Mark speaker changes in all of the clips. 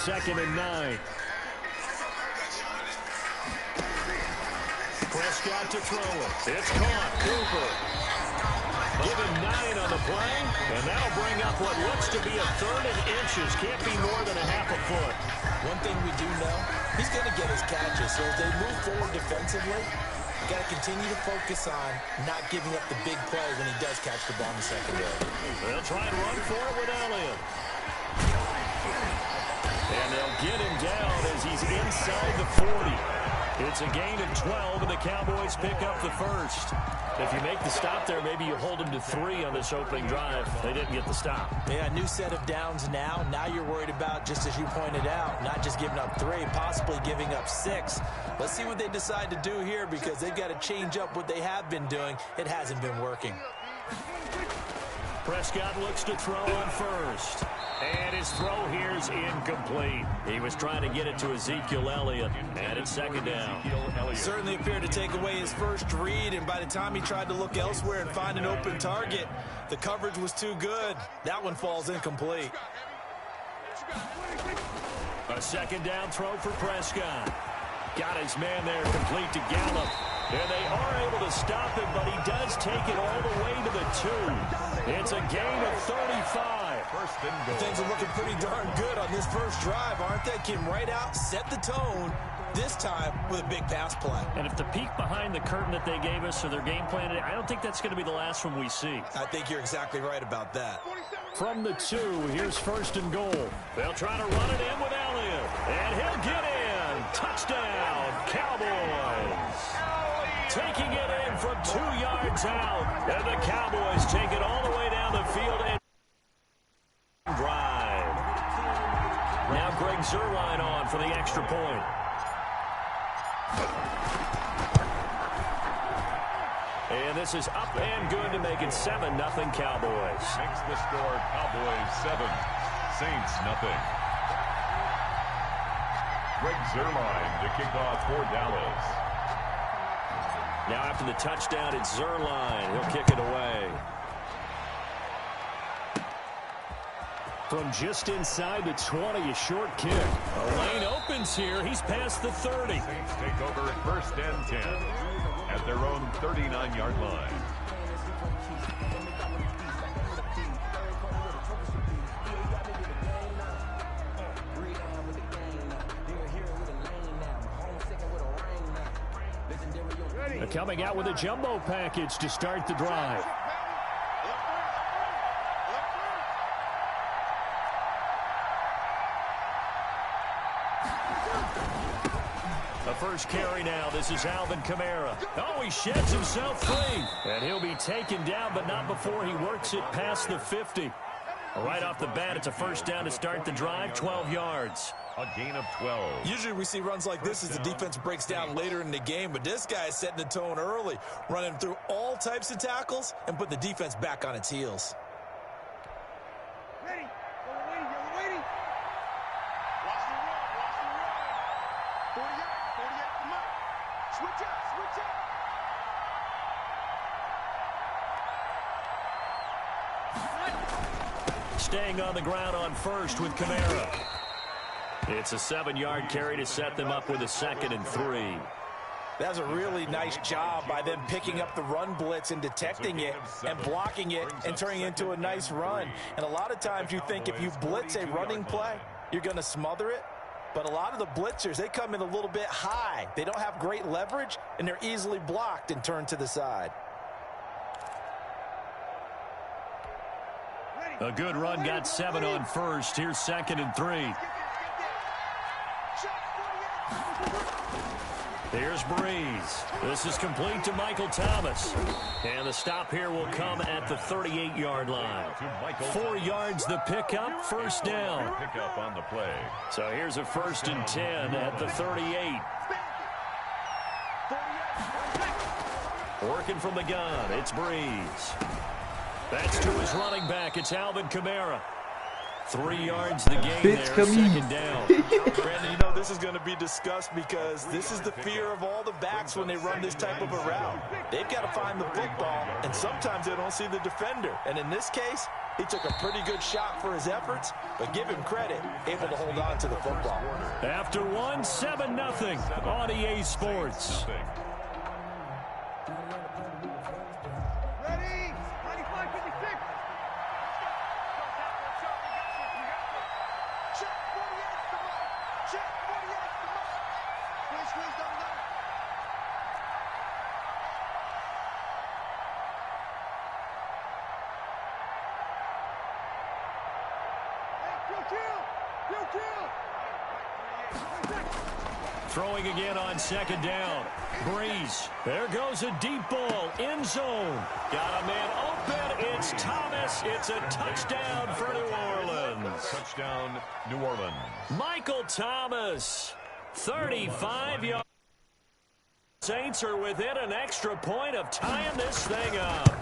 Speaker 1: 2nd and 9. Prescott to throw it. It's caught. Cooper. Give him 9 on the play, and that'll bring up what looks to be a 3rd and inches. Can't be more than a half a foot.
Speaker 2: One thing we do know, he's going to get his catches. So as they move forward defensively, you got to continue to focus on not giving up the big play when he does catch the ball in the secondary.
Speaker 1: They'll try and run for it with Elliott. And they'll get him down as he's inside the 40. It's a gain of 12, and the Cowboys pick up the first. If you make the stop there, maybe you hold them to 3 on this opening drive. They didn't get the stop.
Speaker 2: Yeah, new set of downs now. Now you're worried about, just as you pointed out, not just giving up 3, possibly giving up 6. Let's see what they decide to do here, because they've got to change up what they have been doing. It hasn't been working.
Speaker 1: Prescott looks to throw on first. And his throw here is incomplete. He was trying to get it to Ezekiel Elliott. And it's 2nd down.
Speaker 2: Certainly appeared to take away his first read, and by the time he tried to look elsewhere and find an open target, the coverage was too good. That one falls incomplete.
Speaker 1: A 2nd down throw for Prescott. Got his man there complete to Gallup. And they are able to stop him, but he does take it all the way to the 2. It's a gain of 35.
Speaker 2: Things are looking pretty darn good on this first drive, aren't they? Came right out, set the tone, this time with a big pass play.
Speaker 1: And if the peek behind the curtain that they gave us or their game plan, I don't think that's going to be the last one we see.
Speaker 2: I think you're exactly right about that.
Speaker 1: From the 2, here's 1st and goal. They'll try to run it in with Elliott. And he'll get in. Touchdown, Cowboys. Taking it in from 2 yards out. And the Cowboys take it all the way down the field and drive. Now Greg Zuerlein on for the extra point. And this is up and good to make it 7-0 Cowboys.
Speaker 3: Makes the score Cowboys 7, Saints 0. Greg Zuerlein to kick off for Dallas.
Speaker 1: Now after the touchdown, it's Zuerlein. He'll kick it away. From just inside the 20, a short kick. A lane opens here. He's past the 30.
Speaker 3: Saints take over at 1st and 10 at their own 39-yard line.
Speaker 1: They're coming out with a jumbo package to start the drive. The first carry now. This is Alvin Kamara. Oh, he sheds himself free. And he'll be taken down, but not before he works it past the 50. Right off the bat, it's a 1st down to start the drive, 12 yards.
Speaker 3: A gain of 12.
Speaker 2: Usually we see runs like this as the defense breaks down later in the game, but this guy is setting the tone early, running through all types of tackles and put the defense back on its heels.
Speaker 4: Ready. You're waiting. Watch the run. 48, come on. Switch up.
Speaker 1: Staying on the ground on first with Kamara. It's a 7-yard carry to set them up with a 2nd and 3.
Speaker 2: That's a really nice job by them picking up the run blitz and detecting it and blocking it and turning it into a nice run. And a lot of times you think if you blitz a running play, you're going to smother it. But a lot of the blitzers, they come in a little bit high. They don't have great leverage, and they're easily blocked and turned to the side.
Speaker 1: A good run, got 7 on first. Here's 2nd and 3. Here's Breeze. This is complete to Michael Thomas. And the stop here will come at the 38-yard line. 4 yards the pickup, 1st down.
Speaker 3: Pickup on the play.
Speaker 1: So here's a 1st and 10 at the 38. Working from the gun, it's Breeze. That's to his running back. It's Alvin Kamara. 3 yards the gain there, 2nd down.
Speaker 2: Brandon, you know this is going to be discussed because this is the fear of all the backs when they run this type of a route. They've got to find the football, and sometimes they don't see the defender. And in this case, he took a pretty good shot for his efforts, but give him credit, able to hold on to the football.
Speaker 1: After 7-0 on EA Sports.
Speaker 4: Ready? 95-56. Check 48 to mark. Check 48 to mark. Squeeze down there.
Speaker 1: Throwing again on 2nd down. Breeze. There goes a deep ball. End zone. Got a man open. It's Thomas. It's a touchdown for New Orleans.
Speaker 3: Touchdown, New Orleans.
Speaker 1: Michael Thomas. 35 yards. Saints are within an extra point of tying this thing up.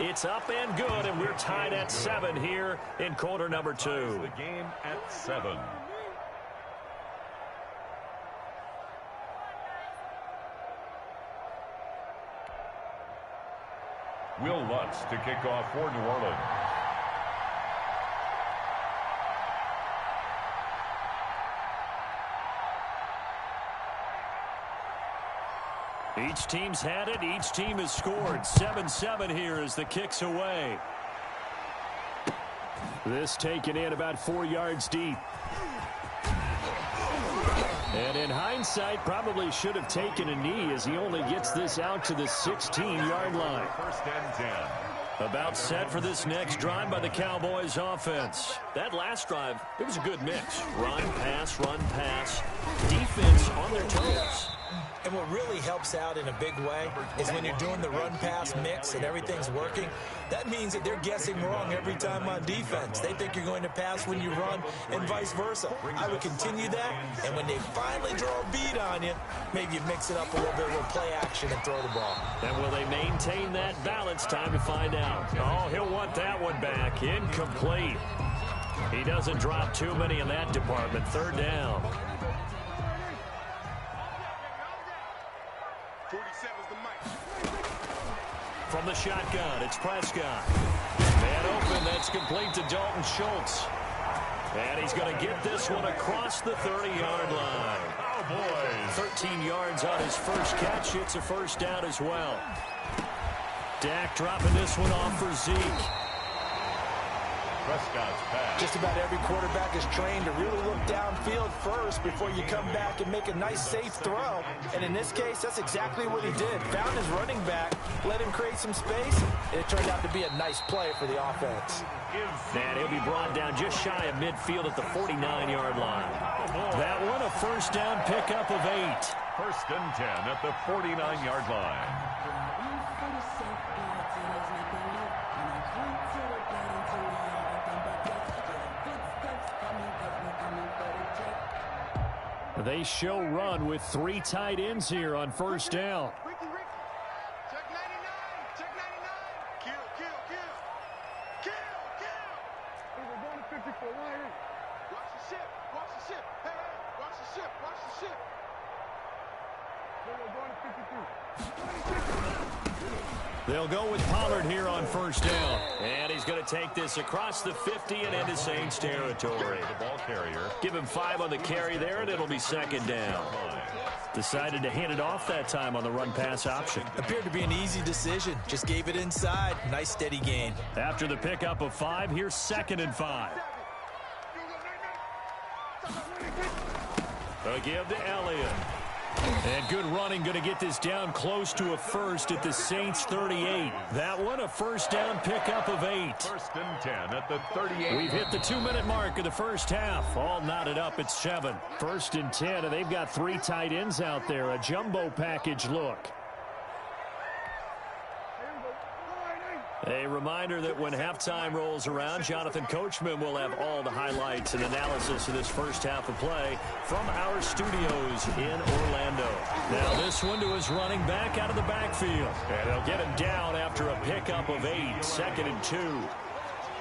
Speaker 1: It's up and good, and we're tied at 7 here in quarter number 2.
Speaker 3: The game at 7. Will Lutz to kick off for New Orleans.
Speaker 1: Each team's had it. Each team has scored. 7-7 here as the kick's away. This taken in about 4 yards deep. And in hindsight, probably should have taken a knee as he only gets this out to the 16-yard line.
Speaker 3: 1st and 10.
Speaker 1: About set for this next drive by the Cowboys offense. That last drive, it was a good mix. Run, pass, defense on their toes.
Speaker 2: And what really helps out in a big way is when you're doing the run-pass mix and everything's working, that means that they're guessing wrong every time on defense. They think you're going to pass when you run and vice versa. I would continue that, and when they finally draw a beat on you, maybe you mix it up a little bit, a little play action and throw the ball.
Speaker 1: And will they maintain that balance? Time to find out. Oh, he'll want that one back. Incomplete. He doesn't drop too many in that department. 3rd down.
Speaker 4: 47's the mic.
Speaker 1: From the shotgun, it's Prescott. Man open, that's complete to Dalton Schultz. And he's going to get this one across the 30-yard line.
Speaker 3: Oh, boys.
Speaker 1: 13 yards on his first catch. It's a 1st down as well. Dak dropping this one off for Zeke.
Speaker 3: Prescott's pass.
Speaker 2: Just about every quarterback is trained to really look downfield first before you come back and make a nice, safe throw. And in this case, that's exactly what he did. Found his running back, let him create some space, and it turned out to be a nice play for the offense.
Speaker 1: And he'll be brought down just shy of midfield at the 49-yard line. That one, a 1st down pickup of 8.
Speaker 3: 1st and 10 at the 49-yard line.
Speaker 1: They show run with 3 tight ends here on 1st down.
Speaker 4: Ricky. Check 99. Check 99. Kill. Hey, we're going to 54. Right. Watch the ship. Hey, watch the ship. We're going to 53.
Speaker 1: They'll go with Pollard here on 1st down. And he's going to take this across the 50 and into Saints territory.
Speaker 3: The ball carrier.
Speaker 1: Give him 5 on the carry there, and it'll be 2nd down. Decided to hand it off that time on the run-pass option.
Speaker 2: Appeared to be an easy decision. Just gave it inside. Nice, steady gain.
Speaker 1: After the pickup of 5, here's 2nd and 5. A give to Elliott. And good running, going to get this down close to a 1st at the Saints 38. That one, a 1st down pickup of 8.
Speaker 3: 1st and 10 at the 38.
Speaker 1: We've hit the 2-minute mark of the first half. All knotted up at 7. 1st and 10, and they've got 3 tight ends out there. A jumbo package look. A reminder that when halftime rolls around, Jonathan Coachman will have all the highlights and analysis of this first half of play from our studios in Orlando. Now this one to his running back out of the backfield. And they'll get him down after a pickup of 8. 2nd and 2.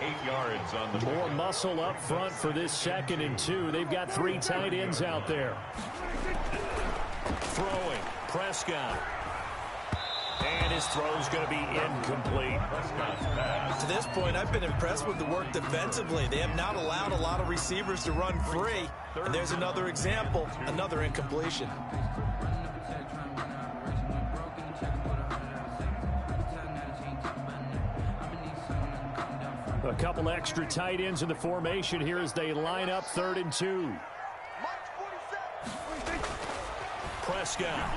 Speaker 3: 8 yards on the
Speaker 1: More muscle up front for this 2nd and 2. They've got 3 tight ends out there. Throwing, Prescott. And his throw's going to be incomplete.
Speaker 2: To this point, I've been impressed with the work defensively. They have not allowed a lot of receivers to run free. And there's another example, another incompletion.
Speaker 1: A couple extra tight ends in the formation here as they line up 3rd and 2. Prescott.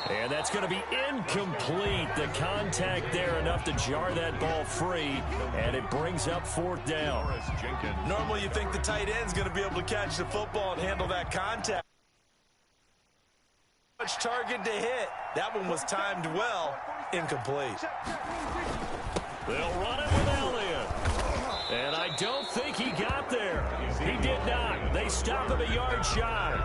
Speaker 1: And that's going to be incomplete. The contact there enough to jar that ball free, and it brings up 4th down.
Speaker 2: Normally you think the tight end's going to be able to catch the football and handle that contact. Much target to hit. That one was timed well. Incomplete.
Speaker 1: They'll run it with Elliott. And I don't think he got there. He did not. They stop him a yard shy.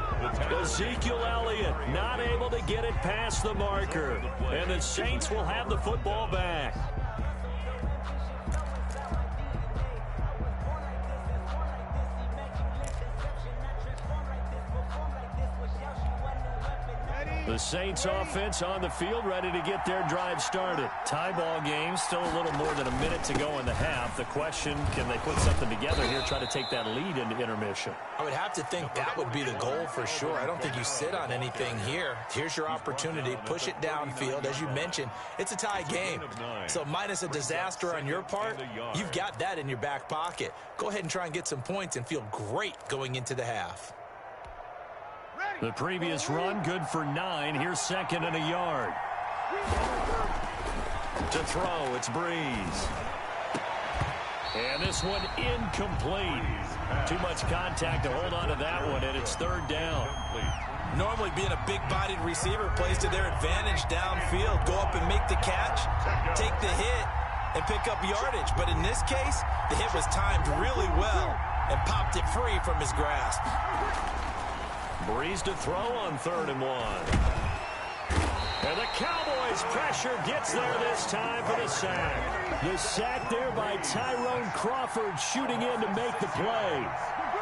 Speaker 1: Ezekiel Elliott not able to get it past the marker. And the Saints will have the football back. The Saints offense on the field, ready to get their drive started. Tie ball game, still a little more than a minute to go in the half. The question, can they put something together here, try to take that lead into intermission?
Speaker 2: I would have to think that would be the goal for sure. I don't think you sit on anything here. Here's your opportunity. Push it downfield. As you mentioned, it's a tie game. So minus a disaster on your part, you've got that in your back pocket. Go ahead and try and get some points and feel great going into the half.
Speaker 1: The previous run, good for 9. Here's 2nd and a yard. To throw, it's Breeze. And this one incomplete. Too much contact to hold on to that one, and it's 3rd down.
Speaker 2: Normally being a big-bodied receiver plays to their advantage downfield. Go up and make the catch, take the hit, and pick up yardage. But in this case, the hit was timed really well and popped it free from his grasp.
Speaker 1: Breeze to throw on 3rd and 1. And the Cowboys' pressure gets there this time for the sack. The sack there by Tyrone Crawford shooting in to make the play.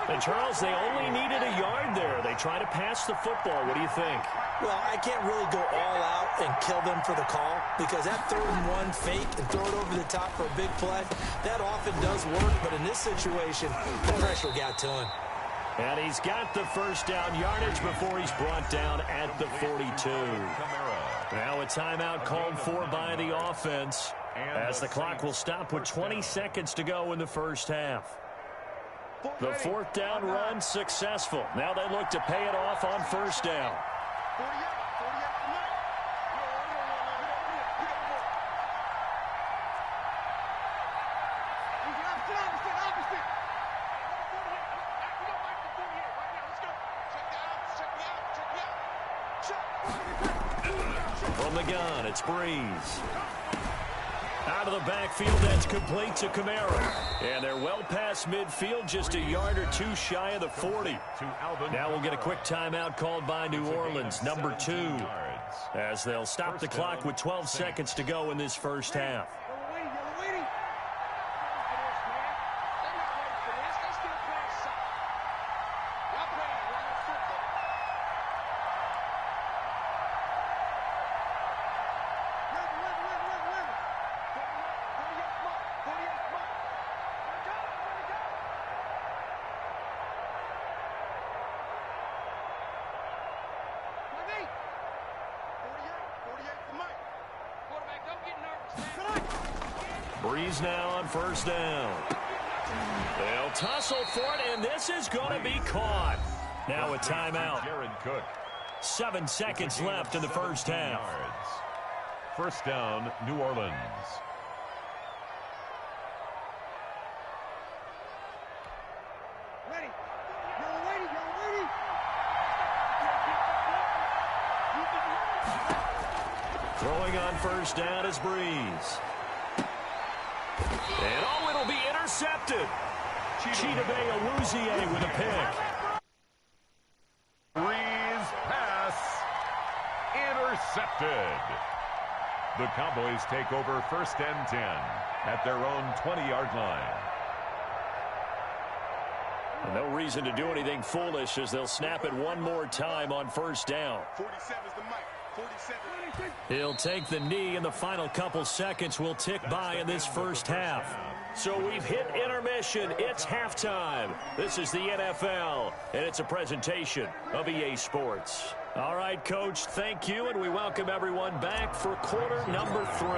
Speaker 1: And, Charles, they only needed a yard there. They try to pass the football. What do you think?
Speaker 2: Well, I can't really go all out and kill them for the call because that 3rd and 1 fake and throw it over the top for a big play, that often does work. But in this situation, the pressure got to him.
Speaker 1: And he's got the 1st down yardage before he's brought down at the 42. Now a timeout called for by the offense as the clock will stop with 20 seconds to go in the 1st half. The 4th down run successful. Now they look to pay it off on 1st down. From the gun, it's Breeze. Out of the backfield, that's complete to Kamara. And they're well past midfield, just a yard or 2 shy of the 40. Now we'll get a quick timeout called by New Orleans, number 2, as they'll stop the clock with 12 seconds to go in this 1st half. Breeze now on 1st down. They'll tussle for it, and this is going to be caught. Now a timeout. 7 seconds left in the 1st half.
Speaker 3: 1st down, New Orleans.
Speaker 1: Throwing on 1st down is Breeze. And it'll be intercepted. Chidobe Awuzie with a pick.
Speaker 3: Breeze pass intercepted. The Cowboys take over 1st and 10 at their own 20-yard line.
Speaker 1: No reason to do anything foolish as they'll snap it one more time on 1st down.
Speaker 4: 47 is the mic. 47.
Speaker 1: He'll take the knee, and the final couple seconds will tick by in this first half. So we've hit intermission. It's halftime. This is the NFL, and it's a presentation of EA Sports. All right, Coach, thank you, and we welcome everyone back for quarter number 3.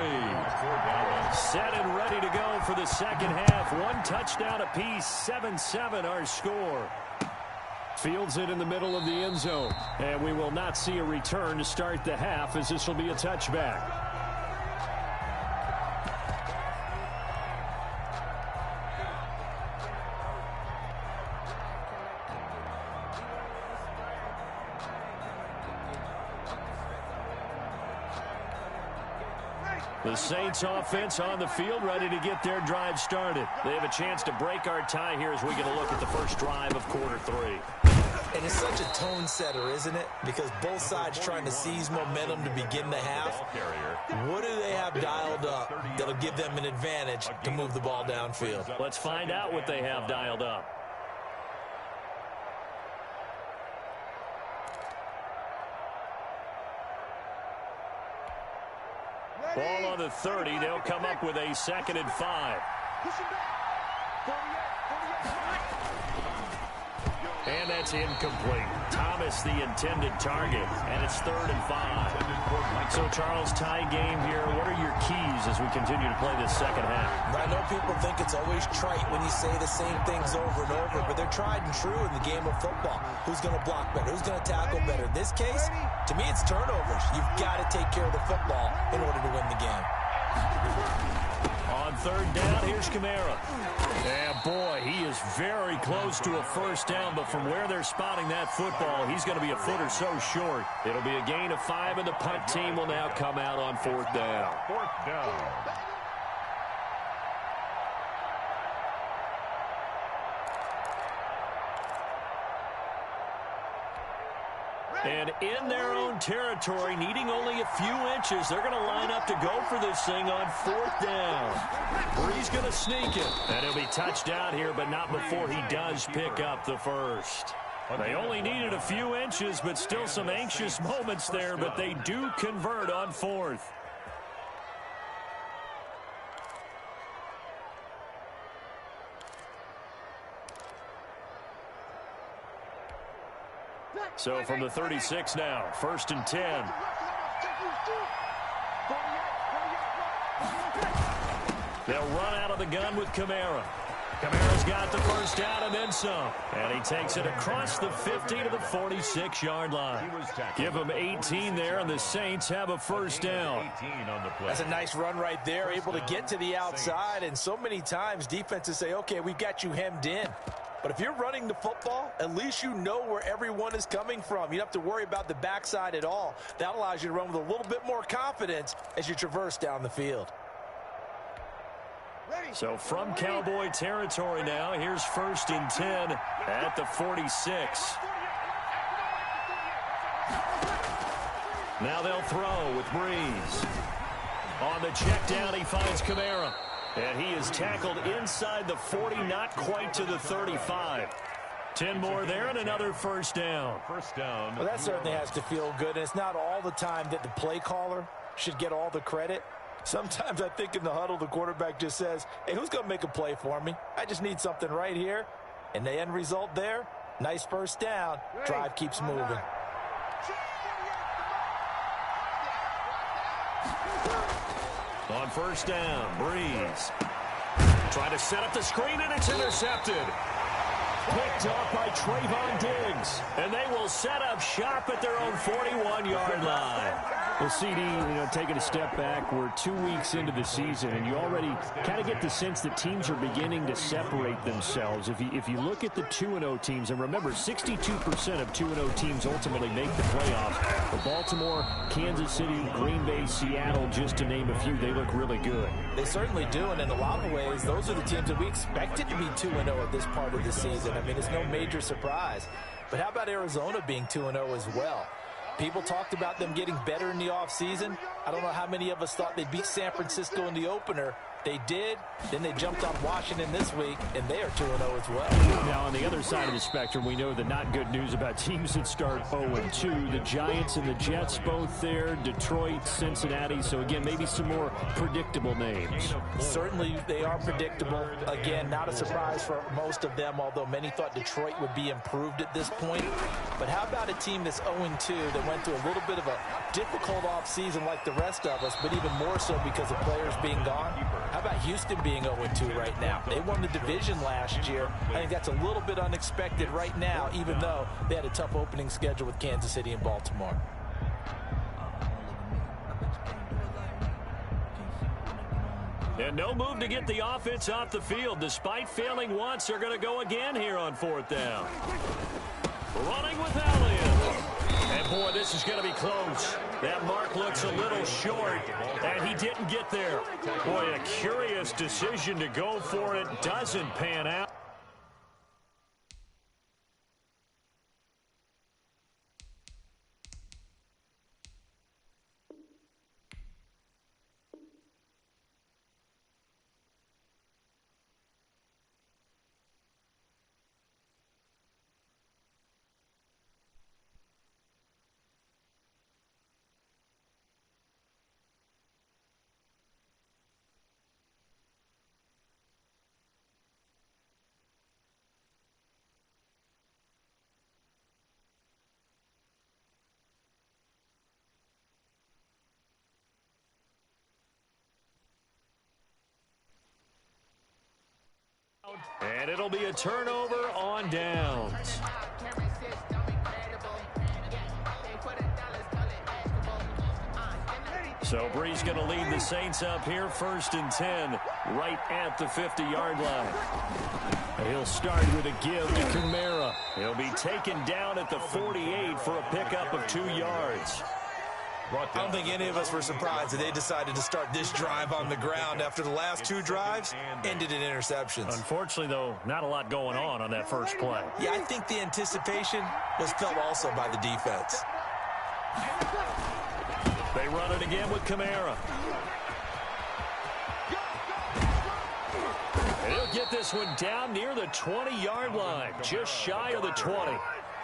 Speaker 1: Set and ready to go for the second half. One touchdown apiece, 7-7 our score. Fields it in the middle of the end zone, and we will not see a return to start the half as this will be a touchback. The Saints offense on the field, ready to get their drive started. They have a chance to break our tie here as we get a look at the first drive of quarter 3.
Speaker 2: And it's such a tone setter, isn't it? Because both sides trying to seize momentum to begin the half. What do they have dialed up that'll give them an advantage to move the ball downfield?
Speaker 1: Let's find out what they have dialed up. Ball on the 30. They'll come up with a 2nd and 5. And that's incomplete. Thomas, the intended target, and it's 3rd and 5. So, Charles, tie game here. What are your keys as we continue to play this second half?
Speaker 2: I know people think it's always trite when you say the same things over and over, but they're tried and true in the game of football. Who's going to block better? Who's going to tackle better? In this case, to me, it's turnovers. You've got to take care of the football in order to win the game.
Speaker 1: On 3rd down, here's Kamara. Yeah, boy, he is very close to a first down, but from where they're spotting that football, he's going to be a foot or so short. It'll be a gain of 5, and the punt team will now come out on 4th down.
Speaker 3: 4th down.
Speaker 1: And in their own territory, needing only a few inches, they're going to line up to go for this thing on 4th down. Bree's going to sneak it. And he'll be touched down here, but not before he does pick up the first. They only needed a few inches, but still some anxious moments there, but they do convert on 4th. So from the 36 now, 1st and 10. They'll run out of the gun with Kamara. Kamara's got the first down and then some. And he takes it across the 50 to the 46-yard line. Give him 18 there, and the Saints have a first down.
Speaker 2: That's a nice run right there, able to get to the outside. And so many times defenses say, okay, we've got you hemmed in. But if you're running the football, at least you know where everyone is coming from. You don't have to worry about the backside at all. That allows you to run with a little bit more confidence as you traverse down the field.
Speaker 1: So from Cowboy territory now, here's 1st and 10 at the 46. Now they'll throw with Breeze. On the check down, he finds Kamara. And he is tackled inside the 40, not quite to the 35. 10 more there and another first down.
Speaker 3: First down.
Speaker 2: Well, that certainly has to feel good. And it's not all the time that the play caller should get all the credit. Sometimes I think in the huddle, the quarterback just says, hey, who's going to make a play for me? I just need something right here. And the end result there, nice first down. Drive keeps moving.
Speaker 1: On first down, Breeze. Try to set up the screen, and it's intercepted. Picked up by Trayvon Diggs. And they will set up shop at their own 41-yard line.
Speaker 5: Well, CD, taking a step back, we're 2 weeks into the season, and you already kind of get the sense that teams are beginning to separate themselves. If you look at the 2-0 teams, and remember, 62% of 2-0 teams ultimately make the playoffs. But Baltimore, Kansas City, Green Bay, Seattle, just to name a few, they look really good.
Speaker 2: They certainly do, and in a lot of ways, those are the teams that we expected to be 2-0 at this part of the season. I mean, it's no major surprise. But how about Arizona being 2-0 as well? People talked about them getting better in the offseason. I don't know how many of us thought they'd beat San Francisco in the opener. They did. Then they jumped on Washington this week, and they are 2-0 as well.
Speaker 5: Now, on the other side of the spectrum, we know the not good news about teams that start 0-2. The Giants and the Jets both there, Detroit, Cincinnati. So, again, maybe some more predictable names.
Speaker 2: Certainly, they are predictable. Again, not a surprise for most of them, although many thought Detroit would be improved at this point. But how about a team that's 0-2 that went through a little bit of a difficult offseason like the rest of us, but even more so because of players being gone? How about Houston being 0-2 right now? They won the division last year. I think that's a little bit unexpected right now, even though they had a tough opening schedule with Kansas City and Baltimore.
Speaker 1: And no move to get the offense off the field. Despite failing once, they're going to go again here on 4th down. Running with Elliott. And, boy, this is going to be close. That mark looks a little short, and he didn't get there. Boy, a curious decision to go for it. Doesn't pan out. And it'll be a turnover on downs. So Brees going to lead the Saints up here, 1st and 10, right at the 50-yard line. He'll start with a give to Kamara. He'll be taken down at the 48 for a pickup of 2 yards.
Speaker 2: I don't think any of us were surprised that they decided to start this drive on the ground after the last 2 drives ended in interceptions.
Speaker 1: Unfortunately, though, not a lot going on that first play.
Speaker 2: Yeah, I think the anticipation was felt also by the defense.
Speaker 1: They run it again with Kamara. And he'll get this one down near the 20-yard line, just shy of the 20.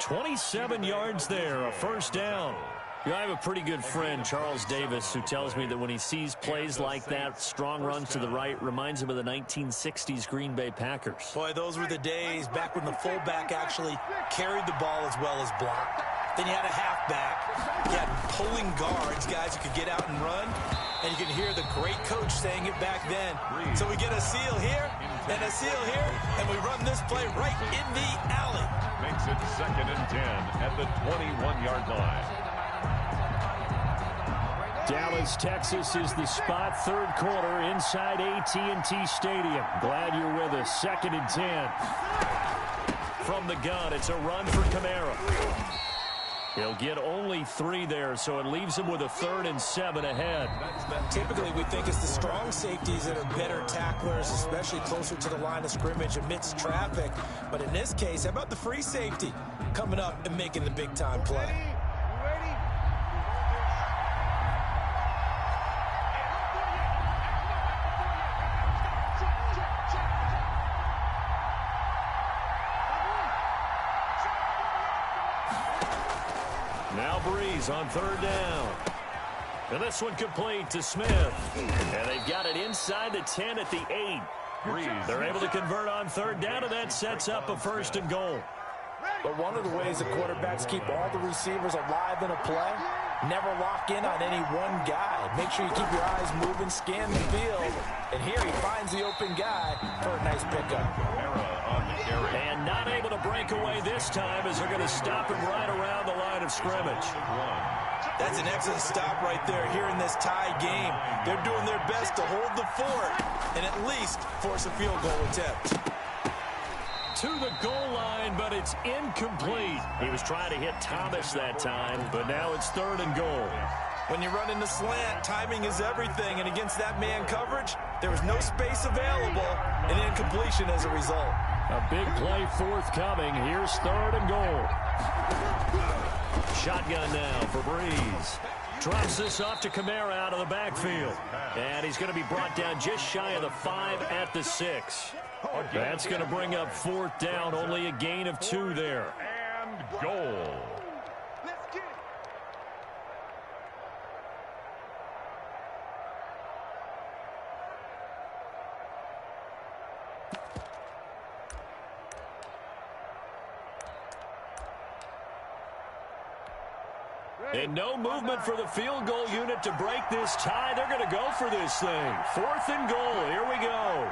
Speaker 1: 27 yards there, a 1st down. You know, I have a pretty good friend, Charles Davis, who tells me that when he sees plays like that, strong runs to the right, reminds him of the 1960s Green Bay Packers.
Speaker 2: Boy, those were the days back when the fullback actually carried the ball as well as blocked. Then you had a halfback. You had pulling guards, guys who could get out and run. And you can hear the great coach saying it back then. So we get a seal here and a seal here, and we run this play right in the alley.
Speaker 3: Makes it 2nd and 10 at the 21-yard line.
Speaker 5: Dallas, Texas is the spot, 3rd quarter inside AT&T Stadium. Glad you're with us. 2nd and 10.
Speaker 1: From the gun, it's a run for Kamara. He'll get only 3 there, so it leaves him with a 3rd and 7 ahead.
Speaker 2: Typically, we think it's the strong safeties that are better tacklers, especially closer to the line of scrimmage amidst traffic. But in this case, how about the free safety coming up and making the big-time play?
Speaker 1: Now Brees on 3rd down. And this one complete to Smith. And they've got it inside the 10 at the 8. They're able to convert on 3rd down, and that sets up a 1st and goal.
Speaker 2: But one of the ways the quarterbacks keep all the receivers alive in a play, never lock in on any one guy. Make sure you keep your eyes moving, scan the field. And here he finds the open guy for a nice pickup.
Speaker 1: And not able to break away this time as they're going to stop him right around the line of scrimmage.
Speaker 2: That's an excellent stop right there here in this tie game. They're doing their best to hold the fort and at least force a field goal attempt.
Speaker 1: To the goal line, but it's incomplete. He was trying to hit Thomas that time, but now it's 3rd and goal.
Speaker 2: When you run in the slant, timing is everything, and against that man coverage, there was no space available, and incompletion as a result.
Speaker 5: A big play forthcoming. Here's 3rd and goal.
Speaker 1: Shotgun now for Breeze. Drops this off to Kamara out of the backfield. And he's going to be brought down just shy of the 5 at the 6. That's going to bring up 4th down. Only a gain of 2 there.
Speaker 3: And goal.
Speaker 4: Let's get it.
Speaker 1: And no movement for the field goal unit to break this tie. They're going to go for this thing. 4th and goal. Here we go.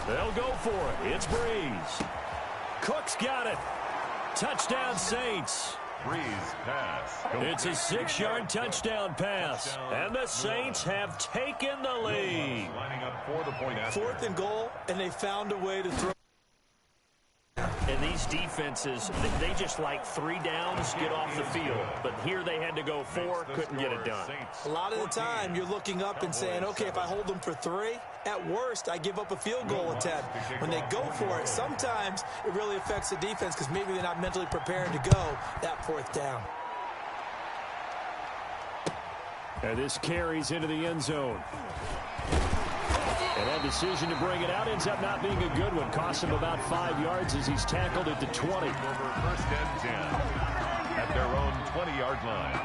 Speaker 1: They'll go for it. It's Breeze. Cook's got it. Touchdown, Saints.
Speaker 3: Breeze pass.
Speaker 1: It's a 6-yard touchdown pass. And the Saints have taken the lead.
Speaker 3: Lining up for the point after.
Speaker 2: 4th and goal, and they found a way to throw.
Speaker 5: And these defenses, they just like 3 downs, get off the field. But here they had to go 4, couldn't get it done.
Speaker 2: A lot of the time, you're looking up and saying, okay, if I hold them for 3, at worst, I give up a field goal attempt. When they go for it, sometimes it really affects the defense because maybe they're not mentally prepared to go that 4th down.
Speaker 5: And this carries into the end zone. And that decision to bring it out ends up not being a good one. Costs him about 5 yards as he's tackled at the 20.
Speaker 3: Over 1st and 10 at their own 20-yard line.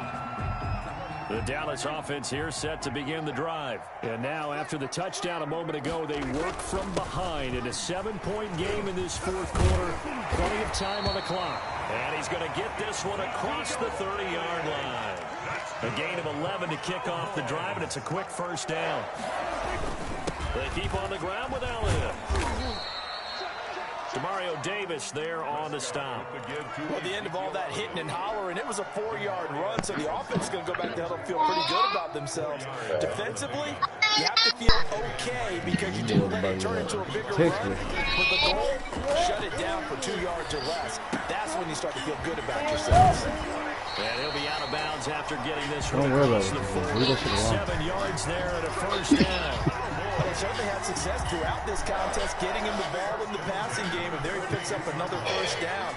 Speaker 1: The Dallas offense here set to begin the drive.
Speaker 5: And now, after the touchdown a moment ago, they work from behind in a 7-point game in this 4th quarter. Plenty of time on the clock.
Speaker 1: And he's going to get this one across the 30-yard line. A gain of 11 to kick off the drive, and it's a quick 1st down. They keep on the ground with Elliott. Demario Davis there on the stop.
Speaker 2: Well, at the end of all that hitting and hollering, it was a 4-yard run, so the offense is going to go back to hell and feel pretty good about themselves. Defensively, you have to feel okay because you didn't let it turn into a bigger run. But the goal, shut it down for 2 yards or less. That's when you start to feel good about yourselves.
Speaker 1: And he'll be out of bounds after getting this one across the 40. 7 yards there and a 1st down.
Speaker 2: But they certainly had success throughout this contest, getting him the ball in the passing game, and there he picks up another 1st down.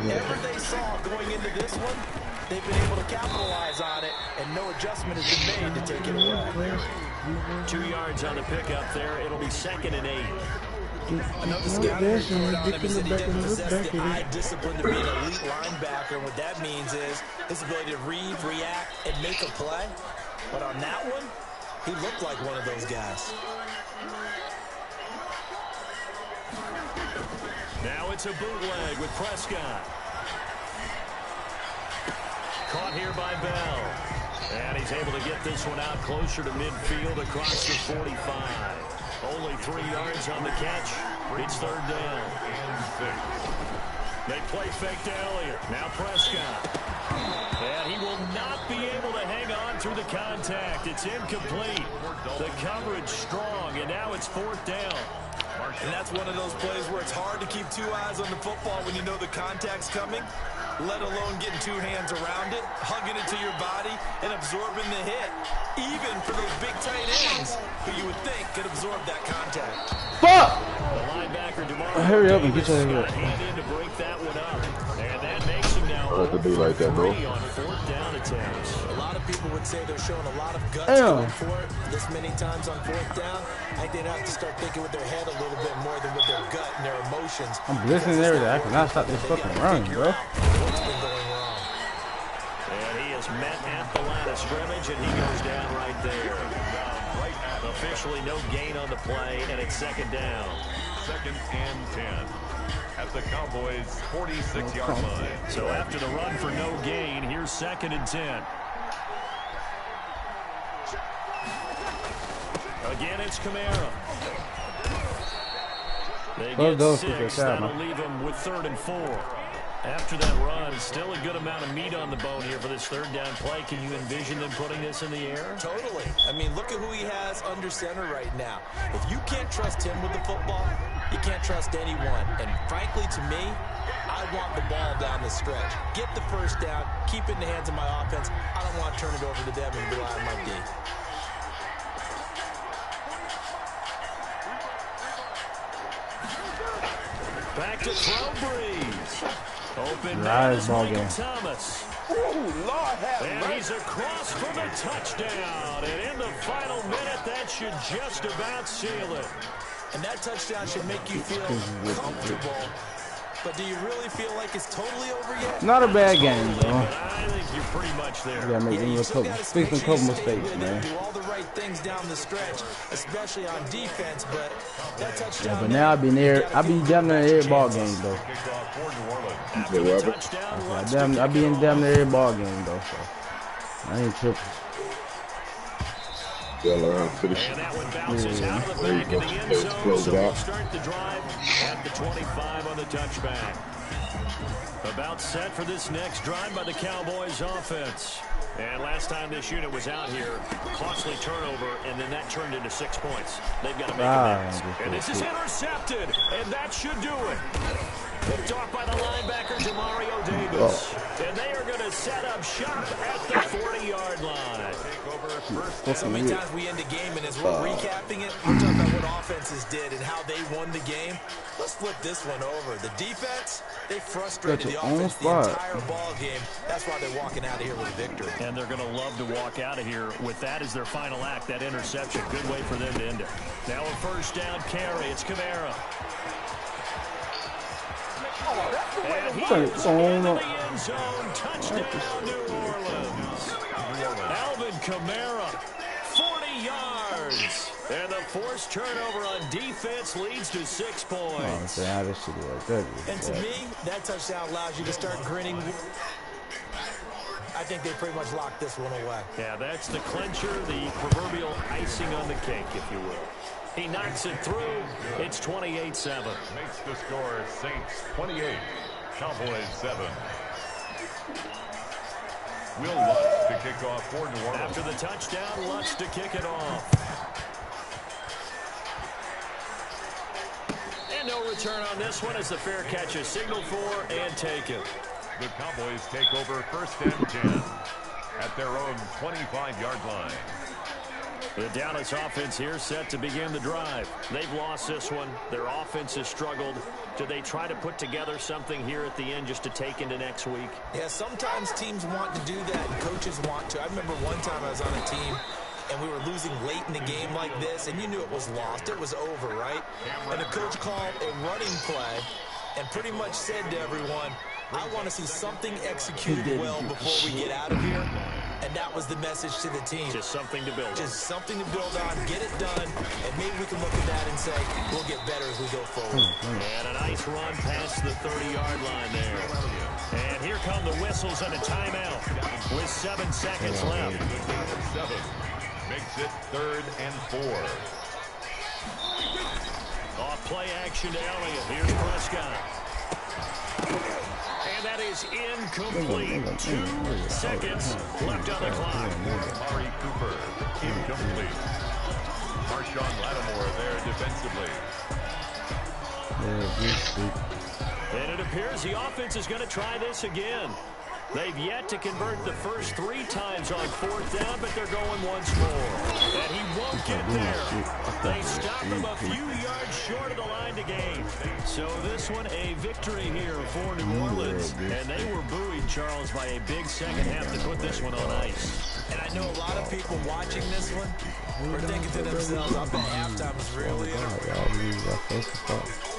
Speaker 2: Whatever they saw going into this one, they've been able to capitalize on it, and no adjustment has been made to take it away.
Speaker 1: 2 yards on the pickup there. It'll be 2nd and 8.
Speaker 2: Another scouting report on him is that he doesn't possess the eye discipline to be an elite linebacker, and what that means is his ability to read, react, and make a play. But on that one, he looked like one of those guys.
Speaker 1: Now it's a bootleg with Prescott. Caught here by Bell. And he's able to get this one out closer to midfield across the 45. Only 3 yards on the catch. It's 3rd down. They play fake to Elliott. Now Prescott. And he will not be able to hang on through the contact. It's incomplete. The coverage strong, and now it's 4th down.
Speaker 2: And that's one of those plays where it's hard to keep 2 eyes on the football when you know the contact's coming, let alone getting 2 hands around it, hugging it to your body, and absorbing the hit, even for those big tight ends who you would think could absorb that contact.
Speaker 6: Fuck!
Speaker 1: The linebacker, Demario
Speaker 6: Hurry up and
Speaker 1: Davis,
Speaker 6: get your
Speaker 1: got a hand in to break that one up. And that makes him now
Speaker 6: I like to be like that, bro.
Speaker 1: 3 on 4th down attempts.
Speaker 2: A lot of people would say they're showing a lot of guts going for it this many times on 4th down. I think they'd have to start thinking with their head a little bit more than with their gut and their emotions.
Speaker 6: I'm listening to everything. I cannot stop this fucking run, bro.
Speaker 2: What's been going wrong?
Speaker 1: And he is met at the line of scrimmage, and he goes down right there. Officially no gain on the play, and it's 2nd down.
Speaker 3: 2nd and 10 at the Cowboys' 46-yard line.
Speaker 1: So after the run for no gain, here's 2nd and 10. Again, it's Kamara. They get 6. That'll leave him with 3rd and 4. After that run, still a good amount of meat on the bone here for this 3rd down play. Can you envision them putting this in the air?
Speaker 2: Totally. I mean, look at who he has under center right now. If you can't trust him with the football, you can't trust anyone. And frankly, to me, I want the ball down the stretch. Get the first down, keep it in the hands of my offense. I don't want to turn it over to them and rely on my D.
Speaker 1: Back to throw, Breeze. Open
Speaker 6: Nice ball game.
Speaker 1: Thomas.
Speaker 4: Ooh, Lord have
Speaker 1: And
Speaker 4: mercy.
Speaker 1: he's across for the touchdown. And in the final minute, that should just about seal it.
Speaker 2: And that touchdown should make you feel comfortable. But do you really feel like it's totally over yet?
Speaker 6: Not a bad game,
Speaker 1: But
Speaker 6: though.
Speaker 1: I think you're pretty much there.
Speaker 6: You gotta make
Speaker 2: You
Speaker 6: a
Speaker 2: still
Speaker 6: couple,
Speaker 2: gotta
Speaker 6: fix
Speaker 2: make
Speaker 6: a
Speaker 2: sure
Speaker 6: couple
Speaker 2: you stay
Speaker 6: mistakes,
Speaker 2: with it,
Speaker 6: man.
Speaker 2: do all the right things down the stretch, especially on defense. But that
Speaker 6: Yeah,
Speaker 2: touchdown.
Speaker 6: but now I be near. I be damn near every ball game though.
Speaker 3: Kickoff for New Orleans.
Speaker 1: After the touchdown,
Speaker 6: I be in damn near every ball game though. So I ain't tripping.
Speaker 7: Gotta learn how to finish
Speaker 1: And
Speaker 7: it.
Speaker 1: that one bounces out of the
Speaker 7: There you
Speaker 1: back
Speaker 7: go.
Speaker 1: of the end
Speaker 7: Let's
Speaker 1: zone.
Speaker 7: close
Speaker 1: So
Speaker 7: it
Speaker 1: we'll
Speaker 7: out.
Speaker 1: start the drive at the 25 on the touchback. About set for this next drive by the Cowboys offense. And last time this unit was out here, costly turnover, and then that turned into 6 points. They've got to make amends. And this is intercepted, and that should do it. Picked off by the linebacker, Demario Davis. And they are going to set up shop at the 40-yard line.
Speaker 2: So many times we end a game, and as we're recapping it, we're talking about what offenses did and how they won the game. Let's flip this one over. The defense, they frustrated the offense the entire ball game. That's why they're walking out of here with a victory.
Speaker 1: And they're going to love to walk out of here with that as their final act, that interception. Good way for them to end it. Now a first down carry. It's Kamara. And he is into the end zone. Touchdown, New Orleans. Alvin Kamara, 40 yards. And the forced turnover on defense leads to 6 points.
Speaker 2: And to me, that touchdown allows you to start grinning. I think they pretty much locked this one away.
Speaker 1: Yeah, that's the clincher, the proverbial icing on the cake, if you will. He knocks it through. It's 28-7.
Speaker 3: Makes the score Saints 28, Cowboys 7. Will Lutz to kick off for New Orleans.
Speaker 1: After the touchdown, Lutz to kick it off. And no return on this one as the fair catch is signaled for and taken.
Speaker 3: The Cowboys take over first and 10 at their own 25-yard line.
Speaker 1: The Dallas offense here set to begin the drive. They've lost this one. Their offense has struggled. Do they try to put together something here at the end just to take into next week?
Speaker 2: Yeah, sometimes teams want to do that and coaches want to. I remember one time I was on a team and we were losing late in the game like this, and you knew it was lost. It was over, right? And the coach called a running play and pretty much said to everyone, I want to see something executed well before we get out of here. And that was the message to the team.
Speaker 1: Just something to build on.
Speaker 2: Just something to build on, get it done, and maybe we can look at that and say, we'll get better as we go forward.
Speaker 1: And a nice run past the 30-yard line there. And here come the whistles and a timeout with 7 seconds left.
Speaker 3: 7 makes it 3rd and 4.
Speaker 1: Off play action to Elliott. Here's Prescott. And that is incomplete. 2 seconds left on the clock.
Speaker 3: Amari Cooper, incomplete. Marshawn Lattimore there defensively.
Speaker 1: And it appears the offense is going to try this again. They've yet to convert the first 3 times on 4th down, but they're going once more. And he won't get there. They stop him a few yards short of the line to gain. So this one a victory here for New Orleans. And they were buoyed, Charles, by a big second half to put this one on ice.
Speaker 2: And I know a lot of people watching this one were thinking to themselves, I bet halftime was really interesting.